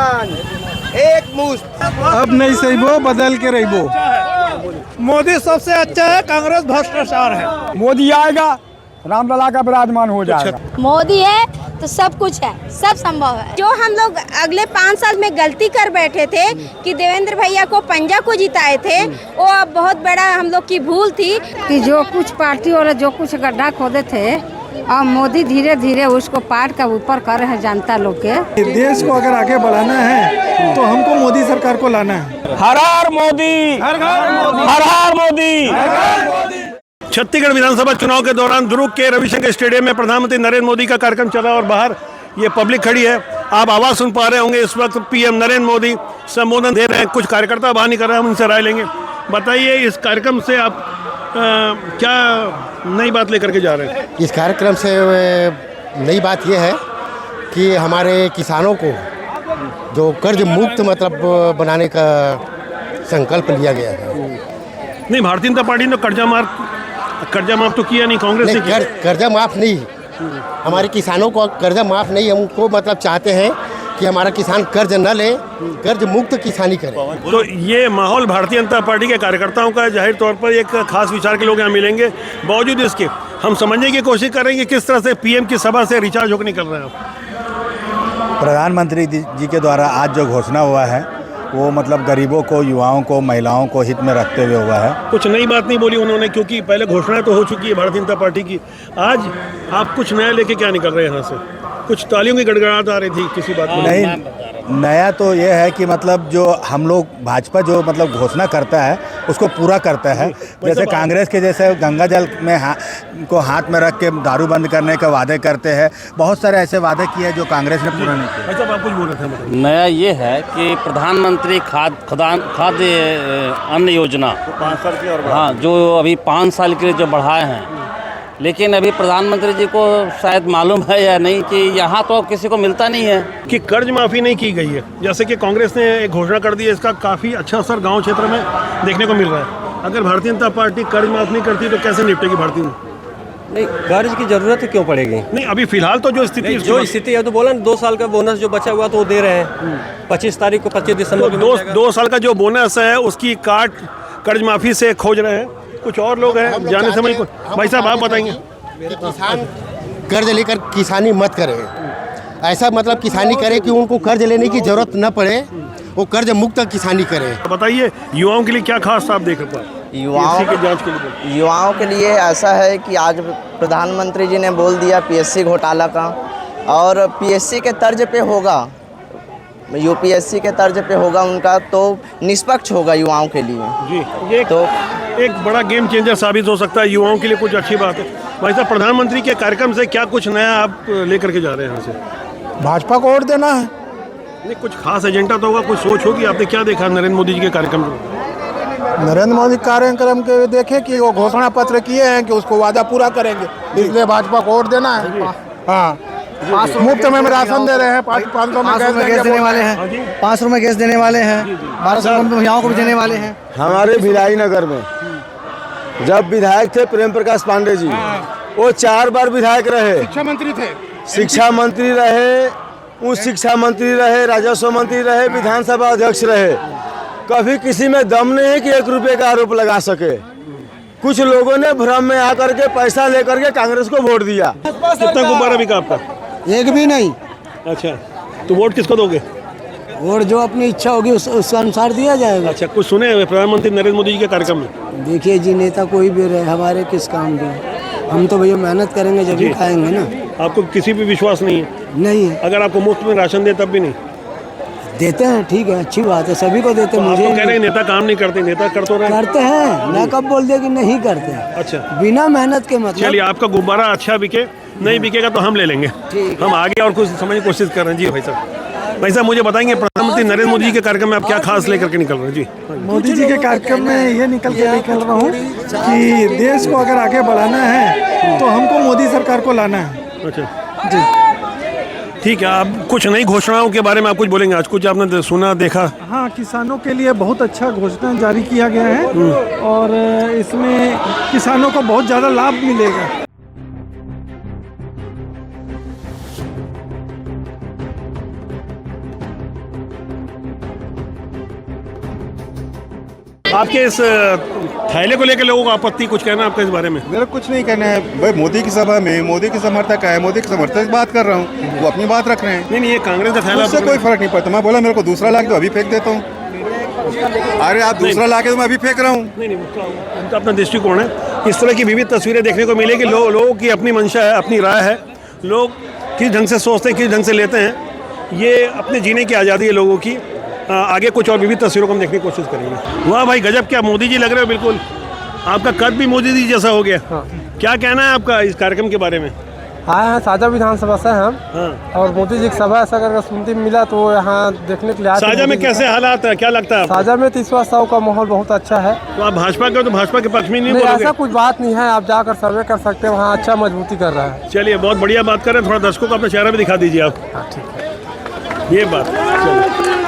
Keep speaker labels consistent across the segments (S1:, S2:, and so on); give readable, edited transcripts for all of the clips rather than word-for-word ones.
S1: किसान एक मुश्त।
S2: अब नहीं सही वो बदल के रही वो।
S3: मोदी सबसे अच्छा है, कांग्रेस भ्रष्टाचार है।
S2: मोदी आएगा रामलला का विराजमान हो जाएगा।
S4: मोदी है तो सब कुछ है, सब संभव है। जो हम लोग अगले 5 साल में गलती कर बैठे थे कि देवेंद्र भैया को पंजा को जिताए थे, वो अब बहुत बड़ा हम लोग की भूल थी
S5: कि जो कुछ पार्टी वाले जो कुछ गड्ढा खोदे थे, और मोदी धीरे धीरे उसको पार का ऊपर कर रहे हैं जनता लोग के।
S2: देश को अगर आगे बढ़ाना है तो हमको मोदी सरकार को लाना है।
S6: हर हर मोदी, हर हर मोदी।
S7: छत्तीसगढ़ विधानसभा चुनाव के दौरान दुर्ग के रविशंकर स्टेडियम में प्रधानमंत्री नरेंद्र मोदी का कार्यक्रम चला और बाहर ये पब्लिक खड़ी है। आप आवाज़ सुन पा रहे होंगे, इस वक्त पीएम नरेंद्र मोदी संबोधन दे रहे हैं। कुछ कार्यकर्ता बाहर निकल रहे हैं, हम उनसे राय लेंगे। बताइए, इस कार्यक्रम से आप क्या नई बात लेकर के जा रहे हैं?
S8: इस कार्यक्रम से नई बात यह है कि हमारे किसानों को जो कर्ज मुक्त मतलब बनाने का संकल्प लिया गया है।
S7: नहीं, भारतीय जनता पार्टी ने कर्जा माफ तो किया नहीं, कांग्रेस ने किया।
S8: कर्जा माफ नहीं, हमारे किसानों को कर्जा माफ नहीं, हमको मतलब चाहते हैं कि हमारा किसान कर्ज न ले, कर्ज मुक्त किसानी करे।
S7: तो ये माहौल भारतीय जनता पार्टी के कार्यकर्ताओं का जाहिर तौर पर एक खास विचार के लोग यहाँ मिलेंगे। बावजूद इसके हम समझने की कोशिश करेंगे किस तरह से पीएम की सभा से रिचार्ज होकर निकल रहे हैं।
S9: प्रधानमंत्री जी के द्वारा आज जो घोषणा हुआ है वो मतलब गरीबों को, युवाओं को, महिलाओं को हित में रखते हुए हुआ है।
S7: कुछ नई बात नहीं बोली उन्होंने, क्योंकि पहले घोषणा तो हो चुकी है भारतीय जनता पार्टी की। आज आप कुछ नया लेके क्या निकल रहे हैं यहाँ से? कुछ तालियों की गड़गड़ाहट आ रही थी किसी बात में?
S9: नहीं, नया तो ये है कि मतलब जो हम लोग भाजपा जो मतलब घोषणा करता है उसको पूरा करता है। जैसे कांग्रेस के जैसे गंगा जल में को हाथ में रख के दारू बंद करने के वादे करते हैं। बहुत सारे ऐसे वादे किए जो कांग्रेस ने पूरा नहीं किया।
S7: अच्छा, आप कुछ बोल रहे थे?
S6: नया ये है कि प्रधानमंत्री खाद्य अन्न योजना
S7: 5 साल की, और
S6: हाँ, जो अभी 5 साल के लिए जो बढ़ाए हैं, लेकिन अभी प्रधानमंत्री जी को शायद मालूम है या नहीं कि यहाँ तो किसी को मिलता नहीं है
S7: कि कर्ज माफ़ी नहीं की गई है। जैसे कि कांग्रेस ने एक घोषणा कर दी है, इसका काफ़ी अच्छा असर गांव क्षेत्र में देखने को मिल रहा है। अगर भारतीय जनता पार्टी कर्ज माफ़ नहीं करती तो कैसे निपटेगी भारतीय?
S10: नहीं, कर्ज की जरूरत क्यों पड़ेगी?
S7: नहीं, अभी फिलहाल तो जो स्थिति
S10: है तो बोला 2 साल का बोनस जो बचा हुआ तो वो दे रहे हैं। 25 तारीख को 25 दिसंबर
S7: को 2 साल का जो बोनस है उसकी काट कर्ज माफ़ी से खोज रहे हैं। कुछ और लोग हैं जाने समझ को। भाई साहब, आप बताएंगे।
S8: किसान कर्ज लेकर किसानी मत करें, ऐसा मतलब किसानी करें कि उनको कर्ज लेने की जरूरत न पड़े, वो कर्ज मुक्त किसानी करें।
S7: बताइए, युवाओं के लिए क्या खास आप देख पा?
S11: युवाओं के लिए ऐसा है कि आज प्रधानमंत्री जी ने बोल दिया पीएससी घोटाला का, और पीएससी के तर्ज पे होगा, यूपीएससी के तर्ज पे होगा उनका, तो निष्पक्ष होगा युवाओं के लिए
S7: जी। ये तो एक बड़ा गेम चेंजर साबित हो सकता है युवाओं के लिए। कुछ अच्छी बात है। भाई साहब, प्रधानमंत्री के कार्यक्रम से क्या कुछ नया आप लेकर के जा रहे हैं यहाँ से?
S2: भाजपा को वोट देना है।
S7: नहीं, कुछ खास एजेंडा तो होगा, कुछ सोच होगी। आपने क्या देखा नरेंद्र मोदी जी के कार्यक्रम में?
S2: नरेंद्र मोदी कार्यक्रम के देखे कि वो घोषणा पत्र किए हैं कि उसको वादा पूरा करेंगे, इसलिए भाजपा को वोट देना है। हाँ, मुफ्त में राशन दे रहे हैं, 500 में गैस देने वाले हैं, 5 रुपये गैस देने वाले हैं, 1200 महिलाओं को भी देने वाले हैं।
S1: हमारे भिलाई नगर में जब विधायक थे प्रेम प्रकाश पांडे जी, वो 4 बार विधायक रहे,
S2: शिक्षा मंत्री थे,
S1: शिक्षा मंत्री रहे, उच्च शिक्षा मंत्री रहे, राजस्व मंत्री रहे, विधानसभा अध्यक्ष रहे। कभी किसी में दम नहीं है कि 1 रुपये का आरोप लगा सके। कुछ लोगों ने भ्रम में आकर के पैसा लेकर के कांग्रेस को वोट दिया।
S7: कितना गुब्बारा बिका आपका?
S2: एक भी नहीं।
S7: अच्छा, तो वोट किसको दोगे?
S2: वोट जो अपनी इच्छा होगी उसके अनुसार दिया जाएगा।
S7: अच्छा, कुछ सुने प्रधानमंत्री नरेंद्र मोदी जी के कार्यक्रम में?
S2: देखिए जी, नेता कोई भी रहे, हमारे किस काम के, हम तो भैया मेहनत करेंगे जब भी खाएंगे ना।
S7: आपको किसी भी विश्वास नहीं है?
S2: नहीं है।
S7: अगर आपको मुफ्त में राशन दे तब भी नहीं
S2: देते हैं? ठीक है, अच्छी बात है, सभी को देते हैं।
S7: मुझे कह रहे हैं नेता काम नहीं करते, नेता कर तो रहे
S2: करते हैं। मैं कब बोल दिया कि नहीं करते?
S7: अच्छा,
S2: बिना मेहनत के मतलब।
S7: चलिए, आपका गुब्बारा अच्छा बिके, नहीं बिकेगा तो हम ले लेंगे। हम आगे और कुछ समझने की कोशिश कर रहे हैं। जी भाई साहब, मुझे बताएंगे प्रधानमंत्री नरेंद्र मोदी जी के कार्यक्रम में आप क्या खास लेकर के निकल रहे हैं? जी,
S2: मोदी जी के कार्यक्रम में ये निकल रहा हूँ कि देश को अगर आगे बढ़ाना है तो हमको मोदी सरकार को लाना है।
S7: अच्छा जी, ठीक है। आप कुछ नई घोषणाओं के बारे में आप कुछ बोलेंगे? आज कुछ आपने सुना, देखा?
S2: हाँ, किसानों के लिए बहुत अच्छा घोषणा जारी किया गया है और इसमें किसानों को बहुत ज़्यादा लाभ मिलेगा।
S7: आपके इस थैले को लेकर लोगों को आपत्ति, कुछ कहना आपका इस बारे में?
S9: मेरा कुछ नहीं कहना है भाई, मोदी की सभा में मोदी के समर्थक है, मोदी के समर्थक बात कर रहा हूँ, वो अपनी बात रख रहे हैं।
S7: नहीं, ये कांग्रेस का थैला,
S9: उससे कोई फर्क नहीं पड़ता। मैं बोला मेरे को दूसरा ला के तो अभी फेंक देता हूँ। अरे आप दूसरा ला के तो मैं अभी फेंक रहा हूँ।
S7: नहीं, उनका अपना दृष्टिकोण है। इस तरह की विविध तस्वीरें देखने को मिलेगी। लोगों की अपनी मंशा है, अपनी राय है, लोग किस ढंग से सोचते हैं, किस ढंग से लेते हैं, ये अपने जीने की आज़ादी है लोगों की। आगे कुछ और विविध तस्वीरों को हम देखने की कोशिश करेंगे। वाह भाई गजब, क्या मोदी जी लग रहे हो बिल्कुल। आपका कद भी मोदी जी जैसा हो गया। क्या कहना है आपका इस कार्यक्रम के बारे में?
S3: आए हैं साजा विधानसभा से हम। और मोदी जी की सभा ऐसा करके सुनते मिला तो यहाँ देखने के लिए आए।
S7: साजा में कैसे हालात है, क्या लगता है?
S3: साजा में तो इस बार का माहौल बहुत अच्छा है।
S7: तो आप भाजपा के, तो भाजपा के पक्ष में नहीं
S3: नहीं,
S7: बोलोगे?
S3: ऐसा कुछ बात नहीं है, आप जाकर सर्वे कर सकते हैं, वहाँ अच्छा मजबूती कर रहा है।
S7: चलिए, बहुत बढ़िया बात कर रहे हैं। थोड़ा दर्शकों को अपना चेहरा भी दिखा दीजिए आप।
S3: ठीक है,
S7: ये बात।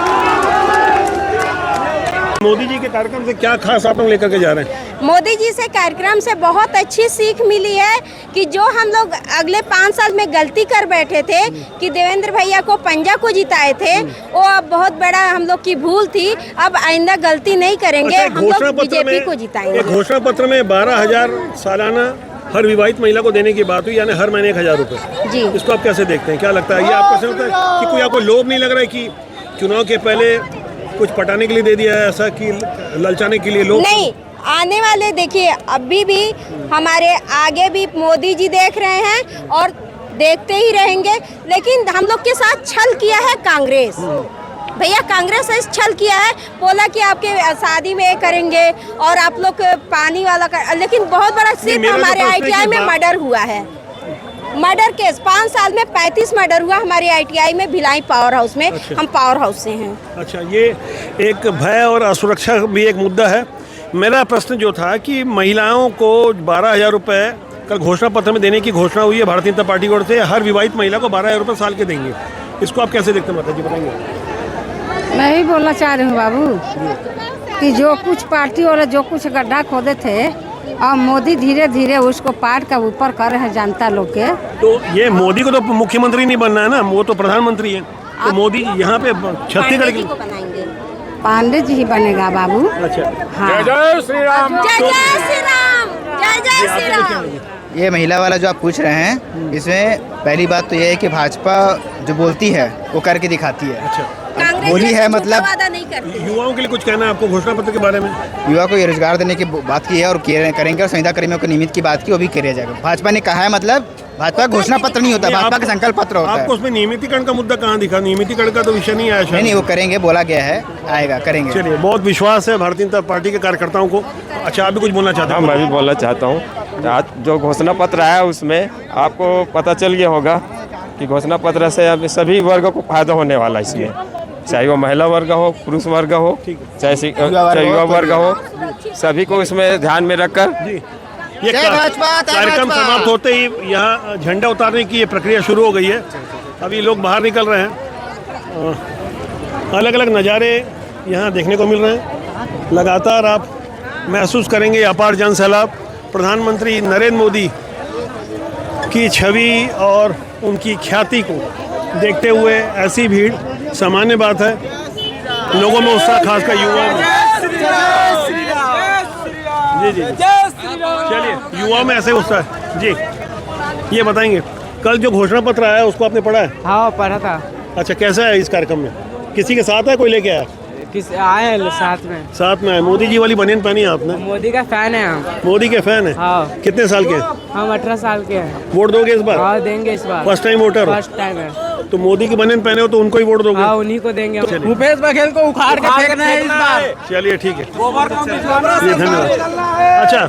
S7: मोदी जी के कार्यक्रम से क्या खास आप लोग लेकर के जा रहे हैं?
S4: मोदी जी से कार्यक्रम से बहुत अच्छी सीख मिली है कि जो हम लोग अगले 5 साल में गलती कर बैठे थे कि देवेंद्र भैया को पंजा को जिताए थे, वो अब बहुत बड़ा हम लोग की भूल थी। अब आइंदा गलती नहीं करेंगे, हम लोग बीजेपी को जिताएंगे।
S7: घोषणा पत्र में 12,000 सालाना हर विवाहित महिला को देने की बात हुई, यानी हर महीने 1,000 रुपये
S4: जी।
S7: इसको आप कैसे देखते हैं? क्या लगता है, ये आपको ऐसा लगता है कि कोई आपको लोभ नहीं लग रहा है कि चुनाव के पहले कुछ पटाने के लिए दे दिया है, ऐसा कि ललचाने के लिए लोग?
S4: नहीं, आने वाले देखिए, अभी भी हमारे आगे भी मोदी जी देख रहे हैं और देखते ही रहेंगे। लेकिन हम लोग के साथ छल किया है कांग्रेस भैया, कांग्रेस ने छल किया है। बोला कि आपके शादी में करेंगे और आप लोग पानी वाला कर, लेकिन बहुत बड़ा सिर्फ हमारे ITI में मर्डर हुआ है। मर्डर केस 5 साल में 35 मर्डर हुआ हमारे ITI में, भिलाई पावर हाउस में। अच्छा। हम पावर हाउस से हैं।
S7: अच्छा, ये एक भय और असुरक्षा भी एक मुद्दा है। मेरा प्रश्न जो था कि महिलाओं को 12,000 रुपये कल घोषणा पत्र में देने की घोषणा हुई है भारतीय जनता पार्टी की ओर से। हर विवाहित महिला को 12,000 रुपये साल के देंगे। इसको आप कैसे देखते हैं माता जी, बताएंगे?
S5: मैं ही बोलना चाह रही हूँ बाबू कि जो कुछ पार्टी वाले जो कुछ गड्ढा खोदे थे, और मोदी धीरे धीरे उसको पार का ऊपर कर रहे हैं जनता लोग के।
S7: तो ये मोदी को तो मुख्यमंत्री नहीं बनना है ना, वो तो प्रधानमंत्री है। तो मोदी यहाँ पे छत्तीसगढ़ की
S5: पांडे जी ही बनेगा बाबू।
S7: अच्छा,
S5: हाँ।
S4: जय श्री राम, जय जय श्री राम, जय जय श्री राम।
S12: ये महिला वाला जो आप पूछ रहे हैं, इसमें पहली बात तो ये है कि भाजपा जो बोलती है वो करके दिखाती है।
S7: अच्छा,
S12: बोली है मतलब
S4: वादा नहीं करती।
S7: युवाओं के लिए कुछ कहना है आपको घोषणा पत्र के बारे में?
S12: युवा को ये रोजगार देने की बात की है और करेंगे, और संविदा कर्मियों को नियमित की बात की, वो भी किया जाएगा। भाजपा ने कहा है, मतलब भाजपा घोषणा पत्र नहीं होता, भाजपा का संकल्प पत्र होता है।
S7: आपको उसमें नियमितीकरण का मुद्दा कहाँ दिखा? नियमितीकरण का तो विषय नहीं आया।
S12: नहीं, वो करेंगे, बोला गया है, आएगा, करेंगे।
S7: चलिए, बहुत विश्वास है भारतीय जनता पार्टी के कार्यकर्ताओं को। अच्छा, आप भी कुछ बोलना चाहते हैं?
S13: मैं भी बोलना चाहता हूँ। आज जो घोषणा पत्र आया उसमें आपको पता चल गया होगा कि घोषणा पत्र से अब सभी वर्गों को फायदा होने वाला है इसमें, चाहे वो महिला वर्ग हो, पुरुष वर्ग हो, चाहे युवा वर्ग हो, सभी को इसमें ध्यान में रखकर
S7: ये कार्यक्रम समाप्त होते ही यहाँ झंडा उतारने की ये प्रक्रिया शुरू हो गई है। अभी लोग बाहर निकल रहे हैं। अलग अलग नज़ारे यहाँ देखने को मिल रहे हैं। लगातार आप महसूस करेंगे अपार जन सैलाब। प्रधानमंत्री नरेंद्र मोदी की छवि और उनकी ख्याति को देखते हुए ऐसी भीड़ सामान्य बात है। लोगों में उत्साह, खासकर युवाओं में। जी, चलिए, युवाओं में ऐसे उत्साह। जी, ये बताएंगे, कल जो घोषणा पत्र आया उसको आपने पढ़ा है?
S14: हाँ, पढ़ा था।
S7: अच्छा, कैसा है इस कार्यक्रम में? किसी के साथ है, कोई लेके आया?
S14: आए हैं साथ में
S7: आए। मोदी जी वाली बनियान पहनी है आपने?
S14: मोदी का फैन है हम।
S7: मोदी के फैन है?
S14: हाँ।
S7: कितने साल के?
S14: हम 18 साल के हैं।
S7: वोट दोगे इस बार?
S14: हाँ, देंगे इस बार।
S7: First time voter?
S14: First time है।
S7: तो मोदी की बनियान पहने हो तो उनको ही वोट दोगे?
S14: हाँ, उन्हीं को देंगे। भूपेश बघेल को उखाड़ के फेंकना है इस बार।
S7: चलिए, ठीक है, धन्यवाद। अच्छा,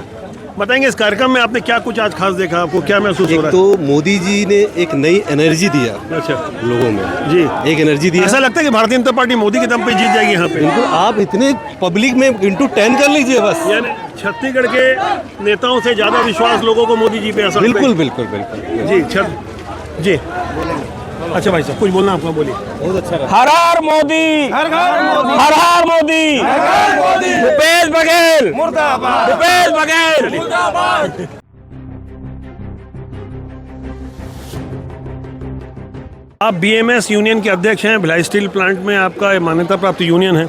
S7: बताएंगे इस कार्यक्रम में आपने क्या कुछ आज खास देखा, आपको क्या महसूस हो रहा है?
S15: तो मोदी जी ने एक नई एनर्जी दिया।
S7: अच्छा,
S15: लोगों में
S7: जी
S15: एक एनर्जी दिया।
S7: ऐसा लगता है कि भारतीय जनता पार्टी मोदी के दम पे जीत जाएगी यहाँ पे।
S15: बिल्कुल, आप इतने पब्लिक में इंटू 10 कर लीजिए बस।
S7: यानी छत्तीसगढ़ के नेताओं से ज्यादा विश्वास लोगों को मोदी जी पे ऐसा?
S15: बिल्कुल बिल्कुल बिल्कुल
S7: जी। जी, अच्छा भाई साहब, कुछ बोलना आपका, बोलिए।
S15: बहुत अच्छा रहा।
S6: हर हर मोदी, हर हर मोदी, भूपेश बघेल मुर्दाबाद, भूपेश बघेल मुर्दाबाद।
S7: आप BMS यूनियन के अध्यक्ष हैं। भिलाई स्टील प्लांट में आपका मान्यता प्राप्त यूनियन है।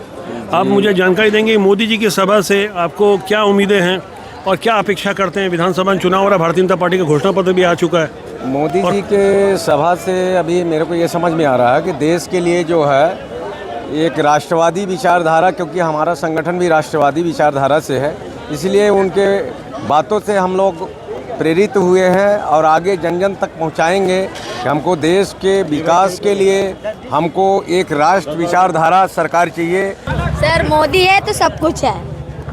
S7: आप मुझे जानकारी देंगे मोदी जी की सभा से आपको क्या उम्मीदें हैं और क्या अपेक्षा करते हैं? विधानसभा चुनाव हो रहा है, भारतीय जनता पार्टी का घोषणा पत्र भी आ चुका है।
S16: मोदी जी के सभा से अभी मेरे को ये समझ में आ रहा है कि देश के लिए जो है एक राष्ट्रवादी विचारधारा, क्योंकि हमारा संगठन भी राष्ट्रवादी विचारधारा से है, इसलिए उनके बातों से हम लोग प्रेरित हुए हैं और आगे जन जन तक पहुंचाएंगे कि हमको देश के विकास के लिए हमको एक राष्ट्र विचारधारा सरकार चाहिए।
S17: सर मोदी है तो सब कुछ है,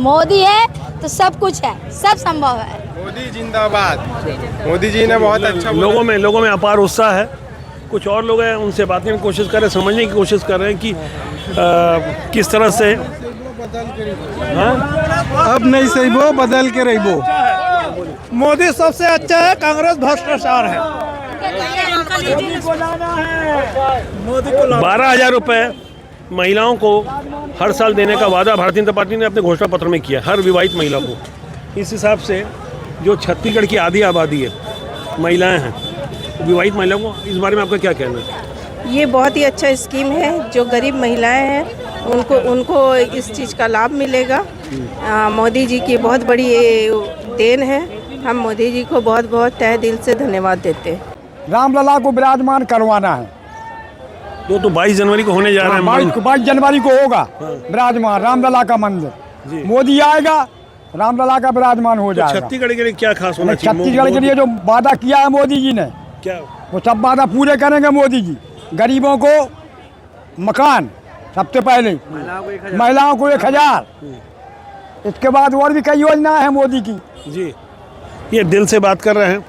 S17: मोदी है तो सब कुछ है, सब संभव है।
S18: मोदी जिंदाबाद। मोदी जी ने बहुत अच्छा
S7: लोगों में अपार उत्साह है। कुछ और लोग हैं, उनसे बात करने की कोशिश कर रहे हैं, समझने की कोशिश कर रहे हैं कि किस तरह से
S2: अब नहीं सही वो बदल के रही वो।
S3: मोदी सबसे अच्छा है, कांग्रेस भ्रष्टाचार है।
S7: 12,000 रुपये महिलाओं को हर साल देने का वादा भारतीय जनता पार्टी ने अपने घोषणा पत्र में किया, हर विवाहित महिला को। इस हिसाब से जो छत्तीसगढ़ की आधी आबादी है, महिलाएं हैं, विवाहित महिलाओं को, इस बारे में आपका क्या कहना है?
S19: ये बहुत ही अच्छा स्कीम है। जो गरीब महिलाएं हैं उनको इस चीज़ का लाभ मिलेगा। मोदी जी की बहुत बड़ी देन है। हम मोदी जी को बहुत बहुत तहे दिल से धन्यवाद देते हैं।
S20: रामलला को विराजमान करवाना है।
S7: तो 22 जनवरी को होने जा रहा है।
S20: 22 जनवरी को होगा विराजमान रामलला का मंदिर। मोदी आएगा, रामलला का विराजमान हो जाएगा।
S7: छत्तीसगढ़ के लिए क्या खास होना चाहिए?
S20: छत्तीसगढ़ के लिए जो वादा किया है मोदी जी ने,
S7: क्या
S20: वो सब वादा पूरे करेंगे मोदी जी। गरीबों को मकान सबसे पहले, महिलाओं को 1000, इसके बाद और भी कई योजना है मोदी की।
S7: जी, ये दिल से बात कर रहे हैं।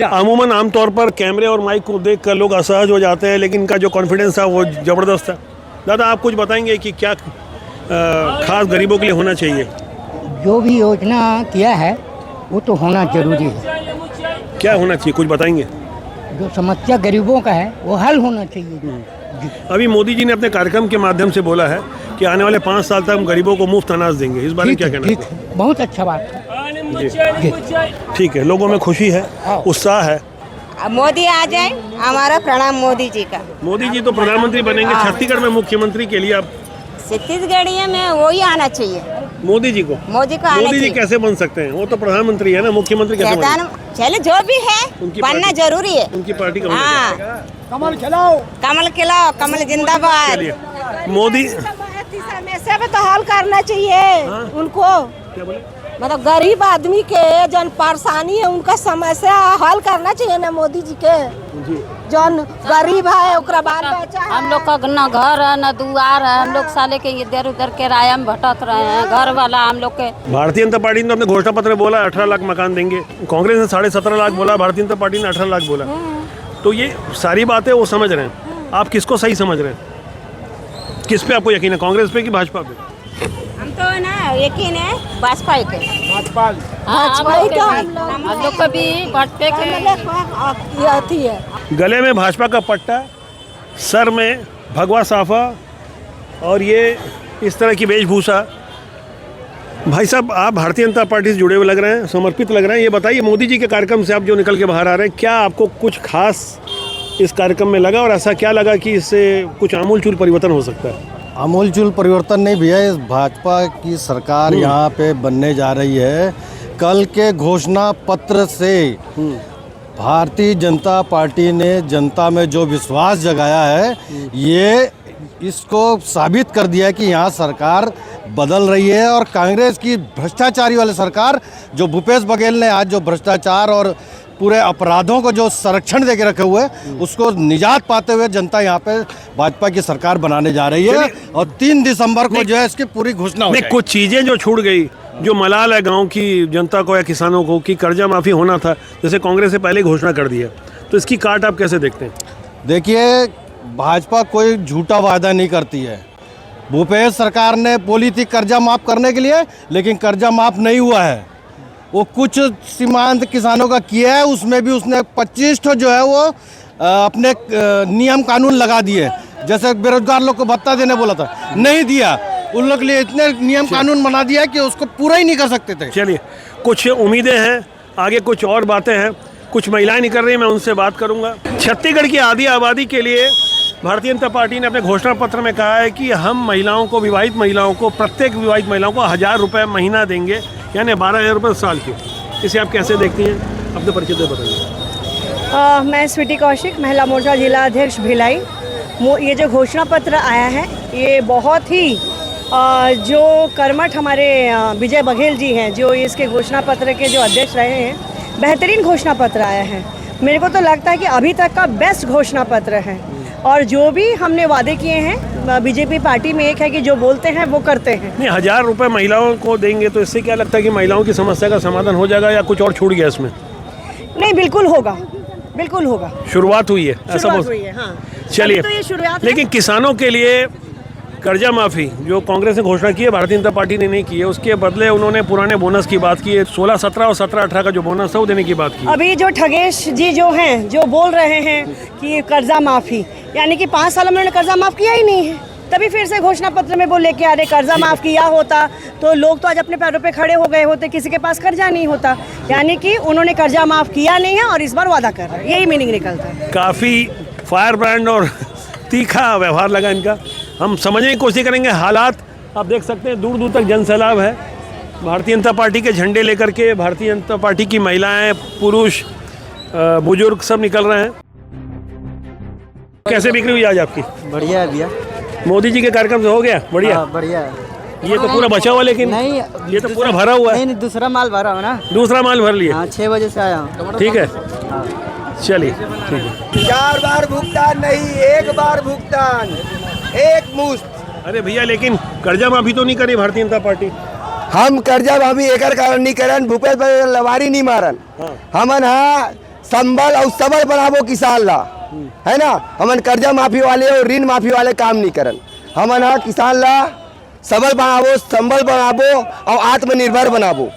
S7: अमूमन आमतौर पर कैमरे और माइक को देखकर लोग असहज हो जाते हैं, लेकिन इनका जो कॉन्फिडेंस है वो ज़बरदस्त है। दादा, आप कुछ बताएंगे कि क्या खास गरीबों के लिए होना चाहिए?
S21: जो भी योजना किया है वो तो होना जरूरी है।
S7: क्या होना चाहिए, कुछ बताएंगे?
S21: जो समस्या गरीबों का है वो हल होना चाहिए।
S7: अभी मोदी जी ने अपने कार्यक्रम के माध्यम से बोला है कि आने वाले 5 साल तक हम गरीबों को मुफ्त अनाज देंगे। इस बारे में क्या कहना है?
S21: बहुत अच्छा बात है।
S7: ठीक है, लोगों में खुशी है, उत्साह है।
S4: मोदी आ जाए, हमारा प्रणाम मोदी जी का।
S7: मोदी जी तो प्रधानमंत्री बनेंगे, छत्तीसगढ़ में मुख्यमंत्री के लिए आप
S4: छत्तीसगढ़िया में वही आना चाहिए
S7: मोदी जी को।
S4: मोदी को आना
S7: मोदी जी
S4: चाहिए।
S7: कैसे बन सकते हैं? वो तो प्रधानमंत्री है ना, मुख्यमंत्री कैसे बनेंगे?
S4: चलो जो भी है बनना जरूरी है।
S7: उनकी पार्टी का
S21: कमल खिलाओ,
S4: कमल खिलाओ, कमल जिंदाबाद।
S7: मोदी
S19: समस्या पे तो हल करना चाहिए उनको। मतलब गरीब आदमी के जन परेशानी है उनका समस्या हल करना चाहिए ना मोदी जी के। जन गरीब है ओकरा बाल बच्चा है।
S5: हम लोग का न घर है न दुआर है, हम लोग साले के इधर उधर किराया में भटक रहे हैं। घर वाला हम लोग के
S7: भारतीय जनता पार्टी ने अपने घोषणा पत्र में बोला 18 लाख मकान देंगे, कांग्रेस ने 17.5 लाख बोला, भारतीय जनता पार्टी ने 18 लाख बोला। तो ये सारी बातें वो समझ रहे हैं। आप किसको सही समझ रहे हैं? किस पे आपको यकीन है, कांग्रेस पे कि भाजपा पे?
S4: हम तो ना यकीन है भाजपा पे।
S5: भाजपा हम लोग को भी भाजपा के
S19: है।
S7: गले में भाजपा का पट्टा, सर में भगवा साफा और ये इस तरह की वेशभूषा। भाई साहब, आप भारतीय जनता पार्टी से जुड़े हुए लग रहे हैं, समर्पित लग रहे हैं। ये बताइए, मोदी जी के कार्यक्रम से आप जो निकल के बाहर आ रहे हैं, क्या आपको कुछ खास इस कार्यक्रम में लगा और ऐसा क्या लगा कि इससे कुछ आमूलचूल परिवर्तन हो सकता है?
S8: आमूलचूल परिवर्तन नहीं भैया, इस भाजपा की सरकार यहाँ पे बनने जा रही है। कल के घोषणा पत्र से भारतीय जनता पार्टी ने जनता में जो विश्वास जगाया है, ये इसको साबित कर दिया है कि यहाँ सरकार बदल रही है। और कांग्रेस की भ्रष्टाचारी वाली सरकार, जो भूपेश बघेल ने आज जो भ्रष्टाचार और पूरे अपराधों को जो संरक्षण देके रखे हुए, उसको निजात पाते हुए जनता यहाँ पे भाजपा की सरकार बनाने जा रही है। और 3 दिसंबर को जो है इसकी पूरी घोषणा हो जाएगी।
S7: कुछ चीज़ें जो छूट गई, जो मलाल है गांव की जनता को या किसानों को कि कर्जा माफ़ी होना था, जैसे कांग्रेस से पहले घोषणा कर दी है, तो इसकी काट आप कैसे देखते हैं?
S8: देखिए, भाजपा कोई झूठा वादा नहीं करती है। भूपेश सरकार ने बोली थी कर्जा माफ़ करने के लिए, लेकिन कर्जा माफ़ नहीं हुआ है। वो कुछ सीमांत किसानों का किया है, उसमें भी उसने 25 ठो जो है वो अपने नियम कानून लगा दिए। जैसे बेरोजगार लोग को भत्ता देने बोला था, नहीं दिया। उन लोग के लिए इतने नियम कानून बना दिया कि उसको पूरा ही नहीं कर सकते थे।
S7: चलिए, कुछ उम्मीदें हैं, आगे कुछ और बातें हैं, कुछ महिलाएं निकल रही हैं, मैं उनसे बात करूंगा। छत्तीसगढ़ की आधी आबादी के लिए भारतीय जनता पार्टी ने अपने घोषणा पत्र में कहा है कि हम महिलाओं को, विवाहित महिलाओं को, प्रत्येक विवाहित महिलाओं को 1000 रुपये महीना देंगे, यानी 12,000 रुपये साल के। इसे आप कैसे देखती हैं? अपने परिचय से बताइए।
S10: मैं स्वीटी कौशिक, महिला मोर्चा जिला अध्यक्ष भिलाई। ये जो घोषणा पत्र आया है ये बहुत ही जो कर्मठ हमारे विजय बघेल जी हैं, जो इसके घोषणा पत्र के जो अध्यक्ष रहे हैं, बेहतरीन घोषणा पत्र आया है। मेरे को तो लगता है कि अभी तक का बेस्ट घोषणा पत्र है। और जो भी हमने वादे किए हैं, बीजेपी पार्टी में एक है कि जो बोलते हैं वो करते हैं।
S7: नहीं, 1000 रुपये महिलाओं को देंगे तो इससे क्या लगता है कि महिलाओं की समस्या का समाधान हो जाएगा या कुछ और छूट गया इसमें?
S10: नहीं, बिल्कुल होगा, बिल्कुल होगा।
S7: शुरुआत हुई है, ऐसा
S10: शुरुआत हुई है, हाँ।
S7: चलिए,
S10: तो ये शुरुआत है।
S7: लेकिन किसानों के लिए कर्जा माफ़ी जो कांग्रेस ने घोषणा की है, भारतीय जनता पार्टी ने नहीं की है, उसके बदले उन्होंने पुराने बोनस की बात की है। 16-17 और 17-18 का जो बोनस था वो देने की बात की।
S10: अभी जो ठगेश जी जो हैं, जो बोल रहे हैं कि कर्जा माफ़ी, यानी कि 5 साल में उन्होंने कर्जा माफ़ किया ही नहीं है, तभी फिर से घोषणा पत्र में वो लेके आ रहे कर्जा माफ़ किया होता तो लोग तो आज अपने पैरों पे खड़े हो गए होते, किसी के पास कर्जा नहीं होता। यानी कि उन्होंने कर्जा माफ़ किया नहीं है और इस बार वादा कर रहे हैं, यही मीनिंग निकलता है।
S7: काफ़ी फायर ब्रांड और तीखा व्यवहार लगा इनका। हम समझने की कोशिश करेंगे। हालात आप देख सकते हैं, दूर दूर तक जनसैलाब है। भारतीय जनता पार्टी के झंडे लेकर के भारतीय जनता पार्टी की महिलाएं, पुरुष, बुजुर्ग सब निकल रहे हैं। कैसे बिक्री हुई आज आपकी?
S22: बढ़िया है भैया।
S7: मोदी जी के कार्यक्रम से हो गया? बढ़िया,
S22: बढ़िया है।
S7: ये तो पूरा बचा हुआ, लेकिन
S22: नहीं,
S7: ये तो पूरा भरा हुआ है।
S22: नहीं, दूसरा माल भरा हो ना।
S7: दूसरा माल भर लिया?
S22: 6 बजे से आया हूँ।
S7: ठीक है, चलिए, ठीक है।
S1: 4 बार भुगतान नहीं, 1 बार भुगतान, एक मुश्त।
S7: अरे भैया, लेकिन कर्जा माफी तो नहीं करी भारतीय जनता पार्टी?
S1: हम कर्जा माफी एक कारण नहीं करन, भूपेश बघेल लवारी नहीं मारन। हमन संबल और सबल बनाबो किसान ला, है ना। हमन कर्जा माफी वाले और ऋण माफी वाले काम नहीं करन। हमन किसान ला सबल बनाबो, संबल बनाबो और आत्मनिर्भर बनाबो।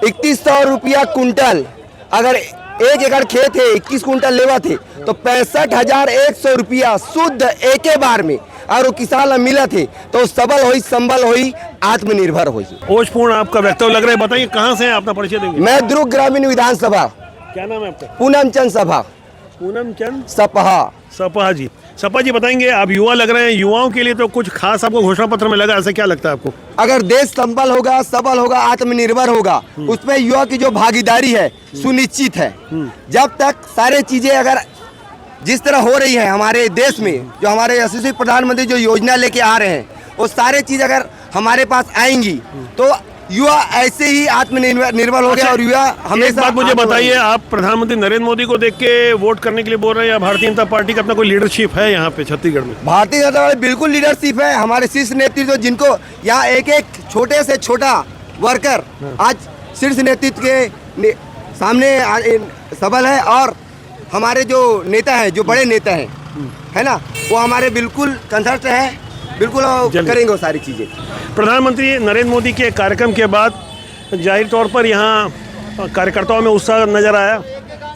S1: 3100 रुपया कुंटल, अगर 1 एकड़ खेत है, 21 कुंटल लेवा थे तो 65,100 रुपया शुद्ध एक बार में, और वो किसान ला मिला थे तो सबल हुई, संबल हुई, आत्मनिर्भर हुई।
S7: ओजपूर्ण आपका वक्तव्य लग रहा है, बताइए कहाँ से हैं, अपना परिचय देंगे?
S1: मैं दुर्ग ग्रामीण विधानसभा।
S7: क्या नाम है आपका?
S1: पूनम चंद सभा।
S7: पूनम चंद
S1: सपहा
S7: जी। सपा जी, बताएंगे, आप युवा लग रहे हैं, युवाओं के लिए तो कुछ खास आपको घोषणा पत्र में लगा, ऐसा क्या लगता है आपको?
S1: अगर देश संबल होगा, सबल होगा, आत्मनिर्भर होगा, उसमें युवा की जो भागीदारी है सुनिश्चित है। जब तक सारे चीजें अगर जिस तरह हो रही है हमारे देश में, जो हमारे यशस्वी प्रधानमंत्री जो योजना लेके आ रहे हैं, वो सारे चीज अगर हमारे पास आएंगी तो युवा ऐसे ही आत्मनिर्भर हो गया। और युवा हमेशा।
S7: एक बात मुझे बताइए, आप प्रधानमंत्री नरेंद्र मोदी को देख के वोट करने के लिए बोल रहे हैं या भारतीय जनता पार्टी का अपना कोई लीडरशिप है यहाँ पे छत्तीसगढ़ में?
S1: भारतीय जनता पार्टी बिल्कुल लीडरशिप है। हमारे शीर्ष नेतृत्व, जिनको यहाँ एक एक छोटे से छोटा वर्कर आज शीर्ष नेतृत्व के सामने सबल है, और हमारे जो नेता हैं, जो बड़े नेता हैं, है ना, वो हमारे बिल्कुल कंसर्ट है, बिल्कुल करेंगे वो सारी चीज़ें।
S7: प्रधानमंत्री नरेंद्र मोदी के कार्यक्रम के बाद जाहिर तौर पर यहाँ कार्यकर्ताओं में उत्साह नज़र आया।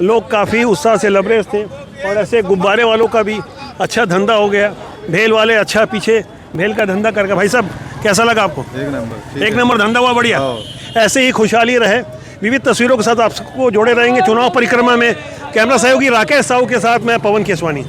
S7: लोग काफ़ी उत्साह से लबरेज थे, और ऐसे गुब्बारे वालों का भी अच्छा धंधा हो गया। भेल वाले अच्छा पीछे भेल का धंधा करके। भाई साहब, कैसा लगा आपको? एक नंबर धंधा हुआ, बढ़िया। ऐसे ही खुशहाली रहे। विविध तस्वीरों के साथ आपको जोड़े रहेंगे चुनाव परिक्रमा में। कैमरा सहयोगी राकेश साहू के साथ मैं पवन केसवानी।